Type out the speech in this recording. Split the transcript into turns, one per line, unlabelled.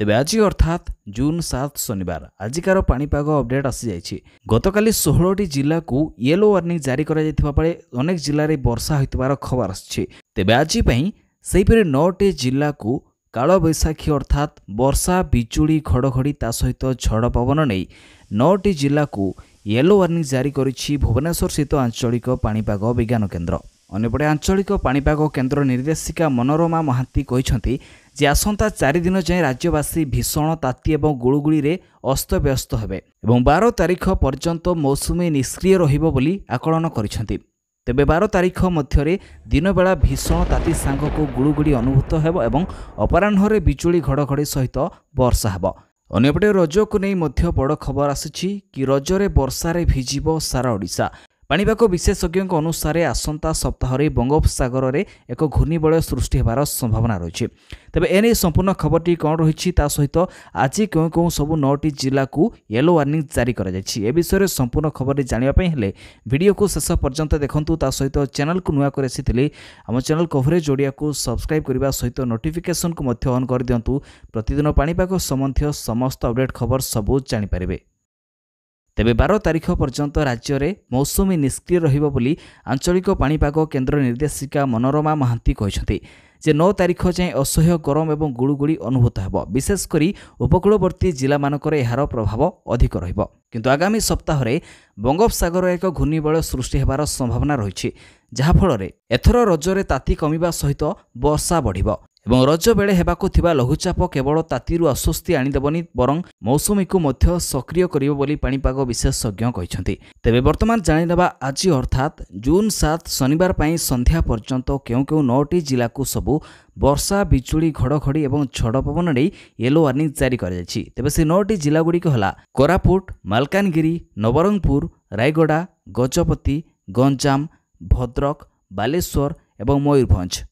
तेबे आज अर्थात जून 7 शनिवार आजिकार पाणीपाग अपडेट आसी जाइछि। गतकाली 16टी जिला को येलो वार्निंग जारी करा जायथिबा बेले अनेक जिल्ला रे वर्षा होइतबार खबर आछि। तेबे आज पई सेहिपरि 9टी जिला को काल बैशाखी अर्थात वर्षा बिजुली घड़घड़ी ता सहित झड़ पवन नहीं 9टी जिला को येलो वार्निंग जारी करिछि भुवनेश्वर स्थित आंचलिक पाणीपाग विज्ञान केन्द्र। अन्यपटे आंचलिक पाणीपाग केन्द्र निर्देशिका मनोरमा महांती कहिसंती जे आसंता 4 दिन जाए राज्यवासी भीषण ताती एवं गुळुगुळी रे अस्तव्यस्त हेबे एवं 12 तारिख पर्यंत मौसुमी निष्क्रिय रहिबो बोली आकलन करिसंती। तेबे 12 तारिख मध्यरे दिन बेला भीषण ताती सांगको गुळुगुळी अनुभूत हेबो एवं अपराह्न बिजुली घड़घड़ी सहित वर्षा हेबो। अन्यपटे रज को नहीं मध्य बड़ खबर आसिछि कि रजरे वर्षारे भिजिबो सारा ओडिशा। पाणीपाग विशेषज्ञों अनुसार आसंता सप्ताह बंगोपसागर में एक घूर्णिबलय सृष्टि होबार संभावना रही। तेबे एने संपूर्ण खबरटी कौन रही सहित आज क्यों क्यों सब 9टी जिला को येलो वार्निंग जारी करा जायछि ए विषय संपूर्ण खबर जानापी हेले वीडियो को शेष पर्यंत देखंतु। ता सहित चैनल को नुआ कर आसी आम चैनल कवरेज ओडिया को सब्सक्राइब करने सहित नोटिफिकेशन को मध्य ऑन कर दिंतु। प्रतिदिन पाणीपाग संबंधी समस्त अपडेट खबर सबू जानिपारे। तेबे 12 तारिख पर्यंत राज्य में मौसुमी निष्क्रिय रहिबो बोली आंचलिक पाणीपाग केन्द्र निर्देशिका मनोरमा महांती कहिसंती जे 9 तारिख जाए असह्य गरम एवं गुळुगुळी अनुभूत हेबो। विशेषकर उपकूलवर्ती जिला मानकर एहार प्रभाव अधिक रहिबो। किंतु आगामी सप्ताह में बंगोपसागर एक घूर्णिबलय सृष्टि हेबार संभावना रही जहा फल एथर रजरे ताती कमिबा सहित वर्षा बढ़िबो एवं रज बेले हेबाकु थिबा लघुचाप केवल तातीरु अस्वस्ति आनिदेबनी बरं मौसुमी को मध्य सक्रिय करिबो बोली पाणीपाग विशेषज्ञ कहिसंती। तेबे वर्तमान जानिनेबा आज अर्थात जून 7 शनिवार पई संध्या पर्यंत केउ केउ 9टी जिला को सबु वर्षा बिजुली घड़घड़ी एवं झड़ पवन नहीं येलो वार्निंग जारी करा जायछि। तेबे से 9टी जिला गुड़िक हला कोरापुट, मालकानगिरी, नवरंगपुर, रायगड़ा, गजपति, गंजाम, भद्रक, बालेश्वर एवं मयूरभंज।